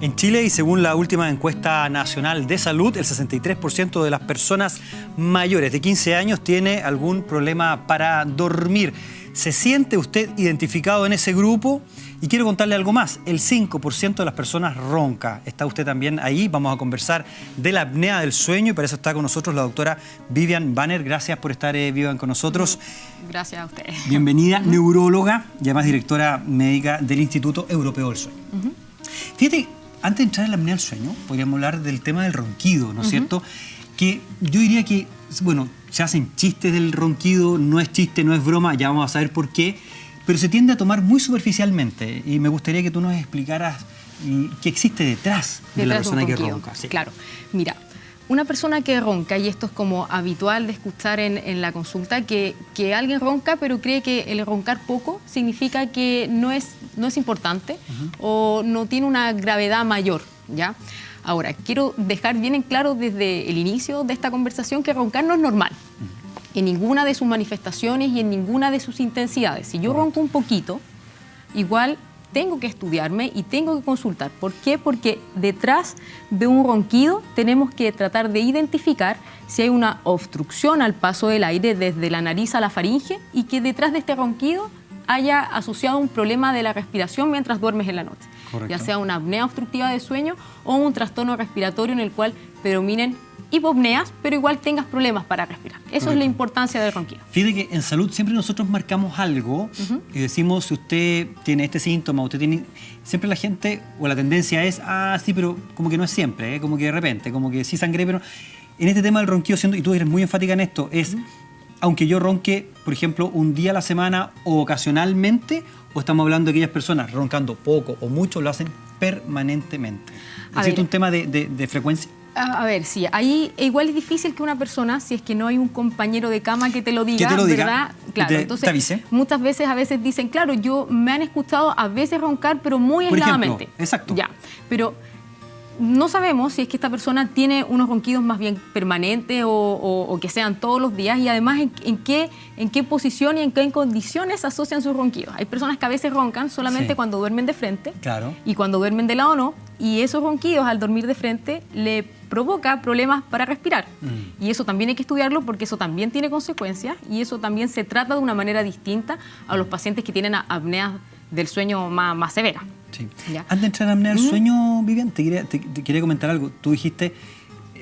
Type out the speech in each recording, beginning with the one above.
En Chile, y según la última encuesta nacional de salud, el 63% de las personas mayores de 15 años tiene algún problema para dormir. ¿Se siente usted identificado en ese grupo? Y quiero contarle algo más. El 5% de las personas ronca. ¿Está usted también ahí? Vamos a conversar de la apnea del sueño y para eso está con nosotros la doctora Vivian Banner. Gracias por estar, Vivian, con nosotros. Gracias a ustedes. Bienvenida, neuróloga y además directora médica del Instituto Europeo del Sueño. Fíjate, antes de entrar en la apnea del sueño, podríamos hablar del tema del ronquido, ¿no es cierto? Que yo diría que, bueno, se hacen chistes del ronquido, no es chiste, no es broma, ya vamos a saber por qué, pero se tiende a tomar muy superficialmente y me gustaría que tú nos explicaras qué existe detrás de la persona que ronca. Sí. Claro, mira, una persona que ronca, y esto es como habitual de escuchar en la consulta, que alguien ronca pero cree que el roncar poco significa que no es importante o no tiene una gravedad mayor, ¿ya? Ahora, quiero dejar bien en claro desde el inicio de esta conversación que roncar no es normal en ninguna de sus manifestaciones y en ninguna de sus intensidades. Si yo ronco un poquito, igual tengo que estudiarme y tengo que consultar. ¿Por qué? Porque detrás de un ronquido tenemos que tratar de identificar si hay una obstrucción al paso del aire desde la nariz a la faringe y que detrás de este ronquido haya asociado un problema de la respiración mientras duermes en la noche. Correcto. Ya sea una apnea obstructiva de sueño o un trastorno respiratorio en el cual predominen hipopneas, pero igual tengas problemas para respirar. Eso Correcto. Es la importancia del ronquido. Fíjate que en salud siempre nosotros marcamos algo y decimos si usted tiene este síntoma, usted tiene... Siempre la gente o la tendencia es, sí, pero como que no es siempre, como que de repente, como que sí sangré, pero... En este tema del ronquido, y tú eres muy enfática en esto, es... Aunque yo ronque, por ejemplo, un día a la semana o ocasionalmente, o estamos hablando de aquellas personas roncando poco o mucho, lo hacen permanentemente. ¿Existe un tema de frecuencia? A ver, sí, ahí igual es difícil que una persona, si es que no hay un compañero de cama que te lo diga, ¿verdad? Claro, entonces te avise. Muchas veces, a veces dicen, claro, me han escuchado a veces roncar, pero muy aisladamente. Exacto. Ya, pero no sabemos si es que esta persona tiene unos ronquidos más bien permanentes o que sean todos los días y además en qué posición y en qué condiciones asocian sus ronquidos. Hay personas que a veces roncan solamente cuando duermen de frente y cuando duermen de lado no, y esos ronquidos al dormir de frente le provoca problemas para respirar. Y eso también hay que estudiarlo porque eso también tiene consecuencias y eso también se trata de una manera distinta a los pacientes que tienen apneas del sueño más severa. Sí. Antes de entrar en apnea del sueño, Vivian, te quería comentar algo. Tú dijiste,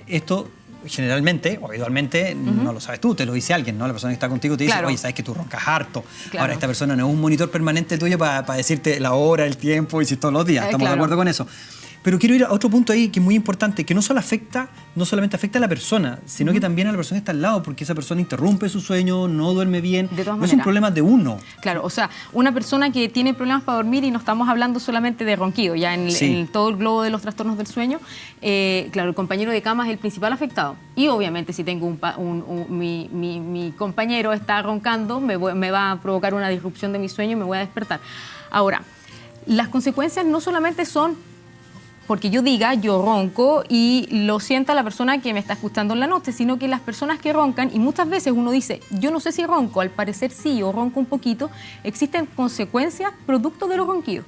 esto generalmente o habitualmente no lo sabes tú, te lo dice alguien, ¿no? La persona que está contigo te dice, oye, sabes que tú roncas harto. Ahora, esta persona no es un monitor permanente tuyo para decirte la hora, el tiempo y si todos los días. Estamos de acuerdo con eso. Pero quiero ir a otro punto ahí que es muy importante, que no solamente afecta a la persona, sino que también a la persona que está al lado, porque esa persona interrumpe su sueño, no duerme bien. De todas maneras. No es un problema de uno. Claro, o sea, una persona que tiene problemas para dormir, y no estamos hablando solamente de ronquido, ya en todo el globo de los trastornos del sueño, claro, el compañero de cama es el principal afectado. Y obviamente si tengo mi compañero está roncando, me va a provocar una disrupción de mi sueño y me voy a despertar. Ahora, las consecuencias no solamente son porque yo diga, yo ronco y lo sienta la persona que me está escuchando en la noche, sino que las personas que roncan, y muchas veces uno dice, yo no sé si ronco, al parecer sí, o ronco un poquito, existen consecuencias producto de los ronquidos.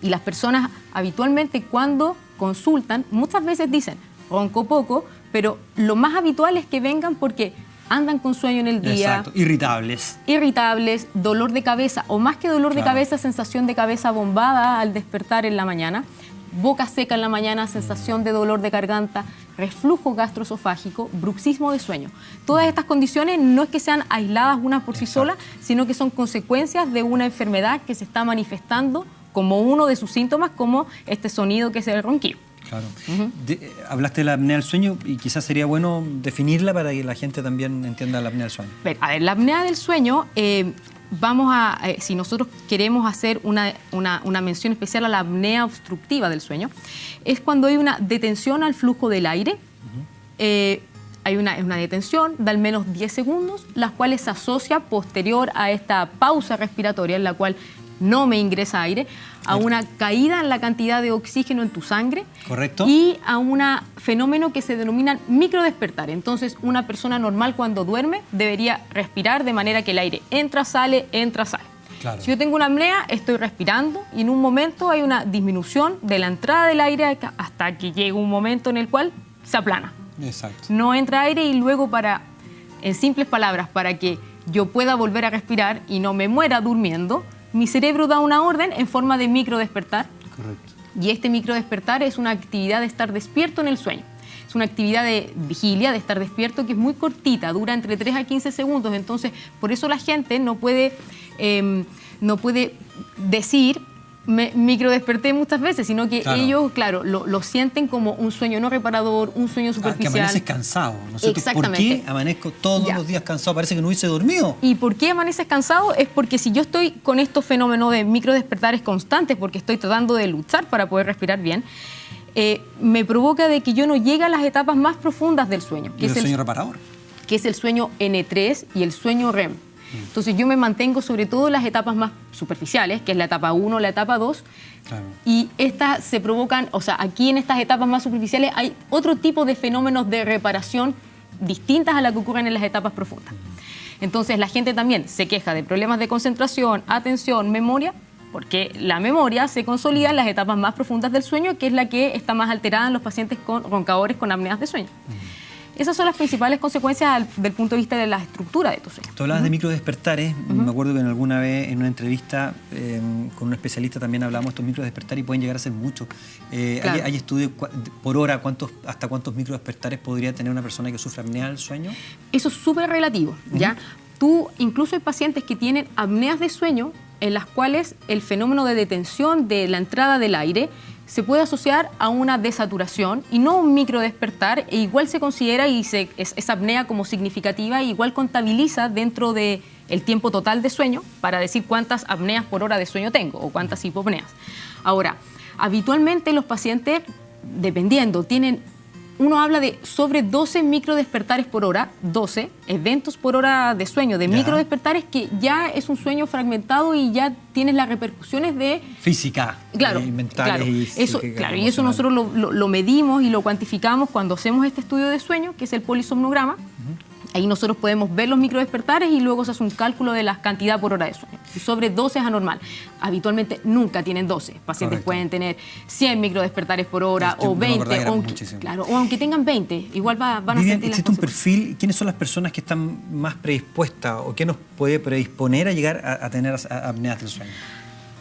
Y las personas habitualmente cuando consultan, muchas veces dicen, ronco poco, pero lo más habitual es que vengan porque andan con sueño en el día. Exacto, irritables. Irritables, dolor de cabeza, o más que dolor de cabeza, sensación de cabeza bombada al despertar en la mañana, boca seca en la mañana, sensación de dolor de garganta, reflujo gastroesofágico, bruxismo de sueño. Todas estas condiciones no es que sean aisladas unas por sí solas, sino que son consecuencias de una enfermedad que se está manifestando como uno de sus síntomas, como este sonido que es el ronquido. Claro. Hablaste de la apnea del sueño y quizás sería bueno definirla para que la gente también entienda la apnea del sueño. A ver, la apnea del sueño... si nosotros queremos hacer una mención especial a la apnea obstructiva del sueño, es cuando hay una detención al flujo del aire, hay una detención de al menos 10 segundos, las cuales se asocia posterior a esta pausa respiratoria en la cual no me ingresa aire, a una caída en la cantidad de oxígeno en tu sangre. Correcto. Y a un fenómeno que se denomina microdespertar. Entonces, una persona normal cuando duerme debería respirar de manera que el aire entra, sale, entra, sale. Claro. Si yo tengo una apnea, estoy respirando y en un momento hay una disminución de la entrada del aire hasta que llega un momento en el cual se aplana. Exacto. No entra aire y luego en simples palabras, para que yo pueda volver a respirar y no me muera durmiendo, mi cerebro da una orden en forma de microdespertar. Correcto. Y este microdespertar es una actividad de estar despierto en el sueño. Es una actividad de vigilia, de estar despierto, que es muy cortita, dura entre 3 a 15 segundos. Entonces, por eso la gente no puede decir, me microdesperté muchas veces, sino que ellos, claro, lo sienten como un sueño no reparador, un sueño superficial. Que amaneces cansado, ¿no es cierto? Exactamente. ¿Por qué amanezco todos los días cansado? Parece que no hubiese dormido. ¿Y por qué amaneces cansado? Es porque si yo estoy con estos fenómenos de microdespertares constantes, porque estoy tratando de luchar para poder respirar bien, me provoca de que yo no llegue a las etapas más profundas del sueño. ¿Y el sueño reparador? Que es el sueño N3 y el sueño REM. Entonces yo me mantengo sobre todo en las etapas más superficiales, que es la etapa 1, la etapa 2, claro. Y estas se provocan, o sea, aquí en estas etapas más superficiales hay otro tipo de fenómenos de reparación distintas a las que ocurren en las etapas profundas. Entonces la gente también se queja de problemas de concentración, atención, memoria, porque la memoria se consolida en las etapas más profundas del sueño, que es la que está más alterada en los pacientes roncadores con apneas de sueño. Esas son las principales consecuencias del punto de vista de la estructura de tu sueño. Tú hablabas de microdespertares. Me acuerdo que alguna vez en una entrevista con un especialista también hablamos de estos microdespertares y pueden llegar a ser muchos. Claro. ¿Hay estudios por hora hasta cuántos microdespertares podría tener una persona que sufre apnea del sueño? Eso es súper relativo, ¿ya? Incluso hay pacientes que tienen apneas de sueño en las cuales el fenómeno de detención de la entrada del aire se puede asociar a una desaturación y no un microdespertar, e igual se considera esa apnea como significativa, e igual contabiliza dentro del tiempo total de sueño para decir cuántas apneas por hora de sueño tengo o cuántas hipopneas. Ahora, habitualmente los pacientes, dependiendo, uno habla de sobre 12 microdespertares por hora, 12 eventos por hora de sueño, de microdespertares, que ya es un sueño fragmentado y ya tienes las repercusiones de... Física, claro, mentales claro, y eso nosotros lo medimos y lo cuantificamos cuando hacemos este estudio de sueño, que es el polisomnograma. Ahí nosotros podemos ver los microdespertares y luego se hace un cálculo de la cantidad por hora de sueño. Y sobre 12 es anormal. Habitualmente nunca tienen 12. Pacientes pueden tener 100 microdespertares por hora o 20. O aunque tengan 20, igual van a sentir las ¿existe un perfil? ¿Quiénes son las personas que están más predispuestas o qué nos puede predisponer a llegar a tener apneas del sueño?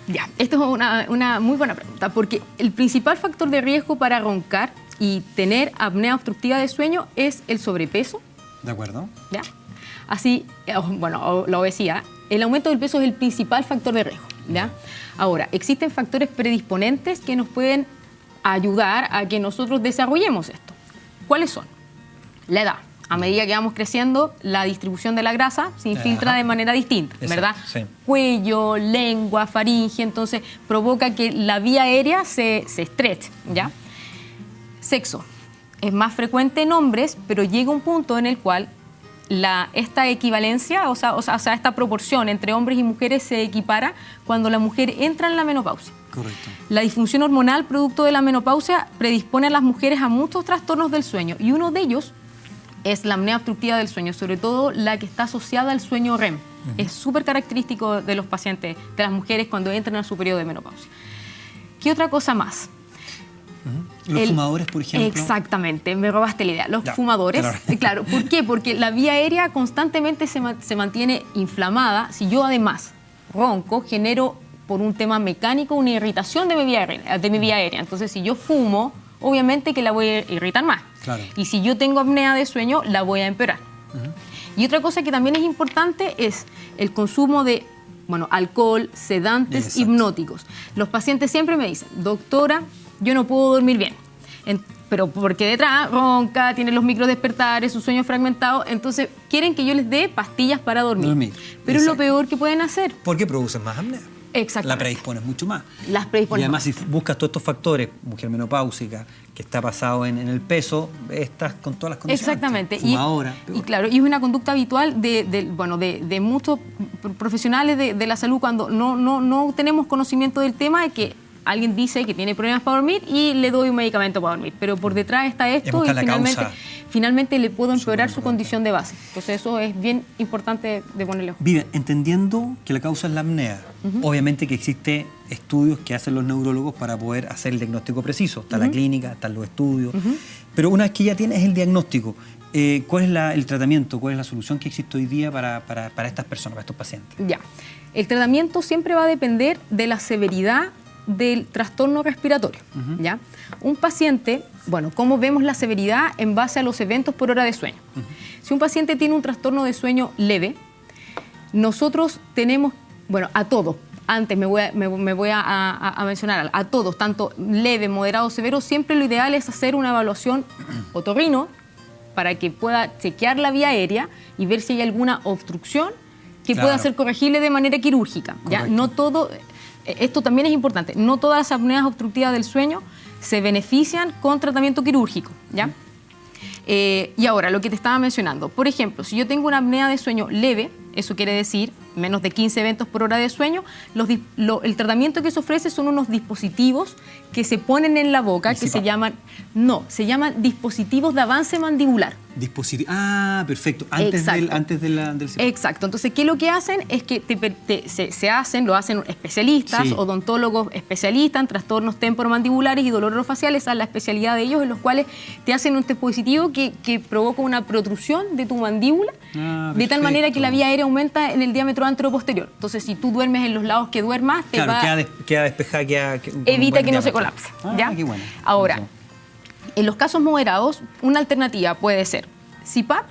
Ya, esto es una muy buena pregunta, porque el principal factor de riesgo para roncar y tener apnea obstructiva de sueño es el sobrepeso. ¿De acuerdo? ¿Ya? Así, bueno, la obesidad. El aumento del peso es el principal factor de riesgo, ¿ya? Ahora, existen factores predisponentes que nos pueden ayudar a que nosotros desarrollemos esto. ¿Cuáles son? La edad. A medida que vamos creciendo, la distribución de la grasa se infiltra de manera distinta, ¿verdad? Sí. Cuello, lengua, faringe, entonces provoca que la vía aérea se estreche, ¿ya? Sexo. Es más frecuente en hombres, pero llega un punto en el cual esta equivalencia, o sea, esta proporción entre hombres y mujeres se equipara cuando la mujer entra en la menopausia. Correcto. La disfunción hormonal producto de la menopausia predispone a las mujeres a muchos trastornos del sueño y uno de ellos es la apnea obstructiva del sueño, sobre todo la que está asociada al sueño REM. Es súper característico de los pacientes, de las mujeres cuando entran a su periodo de menopausia. ¿Qué otra cosa más? Los fumadores, por ejemplo. Exactamente, me robaste la idea. Los fumadores, claro. ¿Por qué? Porque la vía aérea constantemente se mantiene inflamada. Si yo además ronco, genero por un tema mecánico una irritación de mi vía aérea. Entonces, si yo fumo, obviamente que la voy a irritar más. Claro. Y si yo tengo apnea de sueño, la voy a empeorar. Y otra cosa que también es importante es el consumo de alcohol, sedantes, hipnóticos. Los pacientes siempre me dicen, doctora, yo no puedo dormir bien, pero porque detrás ronca, tiene los microdespertares, su sueño fragmentado, entonces quieren que yo les dé pastillas para dormir. Pero es lo peor que pueden hacer. Porque producen más apnea. Exacto. La predispones mucho más. Las predispones. Y además, si buscas todos estos factores, mujer menopáusica, que está basado en el peso, estás con todas las condiciones. Exactamente. Fumadora. Y claro, y es una conducta habitual de muchos profesionales de la salud cuando no tenemos conocimiento del tema, de que alguien dice que tiene problemas para dormir y le doy un medicamento para dormir, pero por detrás está esto y finalmente le puedo empeorar su condición de base. Entonces eso es bien importante de ponerle ojo. Vivian, entendiendo que la causa es la apnea, obviamente que existe estudios que hacen los neurólogos para poder hacer el diagnóstico preciso. Está la clínica, están los estudios, pero una vez que ya tienes el diagnóstico, ¿cuál es el tratamiento, cuál es la solución que existe hoy día para estas personas, para estos pacientes? Ya, el tratamiento siempre va a depender de la severidad del trastorno respiratorio. ¿Ya? Un paciente, bueno, ¿cómo vemos la severidad? En base a los eventos por hora de sueño. Si un paciente tiene un trastorno de sueño leve, nosotros tenemos, bueno, a todos, antes me voy a mencionar, a todos, tanto leve, moderado, severo, siempre lo ideal es hacer una evaluación otorrino para que pueda chequear la vía aérea y ver si hay alguna obstrucción que pueda ser corregible de manera quirúrgica. ¿Ya? No todo, esto también es importante, no todas las apneas obstructivas del sueño se benefician con tratamiento quirúrgico. ¿Ya? Y ahora, lo que te estaba mencionando, por ejemplo, si yo tengo una apnea de sueño leve, eso quiere decir menos de 15 eventos por hora de sueño, el tratamiento que se ofrece son unos dispositivos que se ponen en la boca, que se llaman dispositivos de avance mandibular. Perfecto, antes del CPAP. Exacto, entonces, ¿qué es lo que hacen? Es que lo hacen especialistas, odontólogos especialistas en trastornos temporomandibulares y dolor orofaciales, esa es la especialidad de ellos, en los cuales te hacen un dispositivo que provoca una protrusión de tu mandíbula, de tal manera que la vía aérea aumenta en el diámetro antero-posterior. Entonces, si tú duermes en los lados que duermas, queda despejada, evita que no se colapse. ¿Ya? Qué bueno. Ahora, en los casos moderados, una alternativa puede ser CPAP,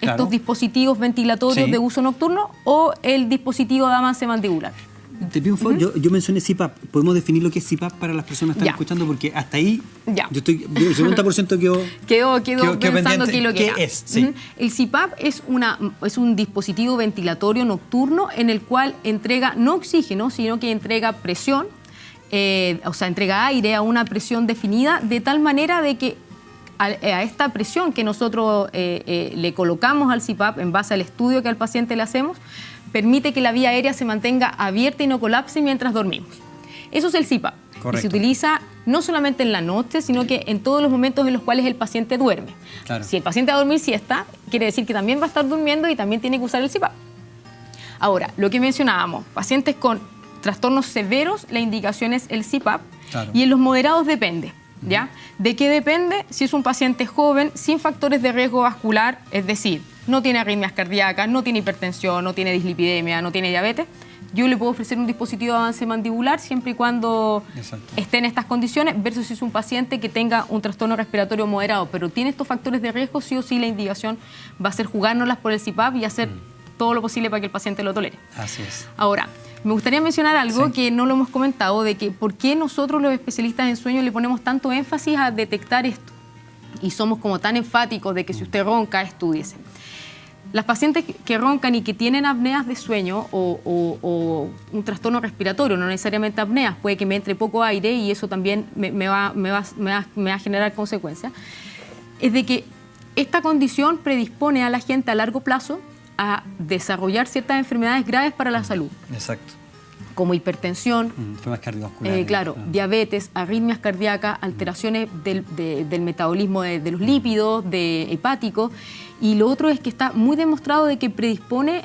estos dispositivos ventilatorios de uso nocturno, o el dispositivo de avance mandibular. Te pido un favor, yo mencioné CPAP. ¿Podemos definir lo que es CPAP para las personas que están escuchando? Porque hasta ahí yo estoy, el 70% quedó pensando qué es lo que es. El CPAP es un dispositivo ventilatorio nocturno en el cual entrega no oxígeno, sino que entrega presión, o sea, entrega aire a una presión definida, de tal manera de que a esta presión que nosotros le colocamos al CPAP en base al estudio que al paciente le hacemos, permite que la vía aérea se mantenga abierta y no colapse mientras dormimos. Eso es el CPAP. Y se utiliza no solamente en la noche, sino que en todos los momentos en los cuales el paciente duerme. Si el paciente va a dormir siesta, quiere decir que también va a estar durmiendo y también tiene que usar el CPAP. Ahora, lo que mencionábamos, pacientes con trastornos severos, la indicación es el CPAP, y en los moderados depende. ¿Ya? ¿De qué depende? Si es un paciente joven, sin factores de riesgo vascular, es decir, no tiene arritmias cardíacas, no tiene hipertensión, no tiene dislipidemia, no tiene diabetes, yo le puedo ofrecer un dispositivo de avance mandibular siempre y cuando esté en estas condiciones, versus si es un paciente que tenga un trastorno respiratorio moderado, pero tiene estos factores de riesgo, sí o sí la indicación va a ser jugárnoslas por el CPAP y hacer todo lo posible para que el paciente lo tolere. Así es. Ahora, me gustaría mencionar algo que no lo hemos comentado, de que por qué nosotros los especialistas en sueño le ponemos tanto énfasis a detectar esto y somos como tan enfáticos de que si usted ronca, estúdiese. Las pacientes que roncan y que tienen apneas de sueño o un trastorno respiratorio, no necesariamente apneas, puede que me entre poco aire y eso también me va a generar consecuencias, es de que esta condición predispone a la gente a largo plazo a desarrollar ciertas enfermedades graves para la salud. Exacto. Como hipertensión, enfermedades cardiovasculares, diabetes, arritmias cardíacas, alteraciones del metabolismo de los lípidos, hepáticos. Y lo otro es que está muy demostrado de que predispone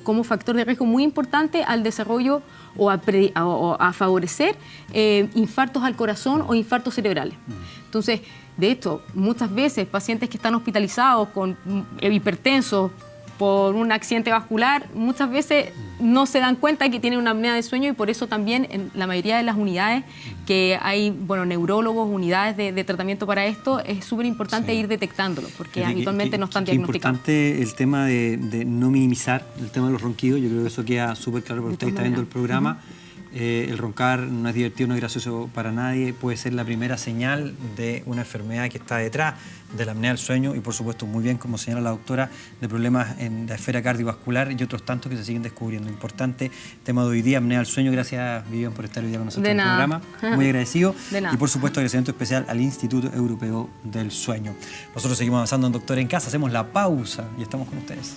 como factor de riesgo muy importante al desarrollo o a favorecer infartos al corazón o infartos cerebrales. Entonces, de hecho, muchas veces pacientes que están hospitalizados con hipertensos por un accidente vascular, muchas veces no se dan cuenta que tienen una apnea de sueño y por eso también en la mayoría de las unidades que hay, neurólogos, unidades de tratamiento para esto, es súper importante ir detectándolo, porque habitualmente no están diagnosticados. Es importante el tema de no minimizar el tema de los ronquidos, yo creo que eso queda súper claro para usted que está viendo el programa. El roncar no es divertido, no es gracioso para nadie, puede ser la primera señal de una enfermedad que está detrás de la apnea del sueño y por supuesto muy bien, como señala la doctora, de problemas en la esfera cardiovascular y otros tantos que se siguen descubriendo. Importante tema de hoy día, apnea del sueño. Gracias, Vivian, por estar hoy día con nosotros en el programa. Muy agradecido. Y por supuesto agradecimiento especial al Instituto Europeo del Sueño. Nosotros seguimos avanzando en Doctor en Casa, hacemos la pausa y estamos con ustedes.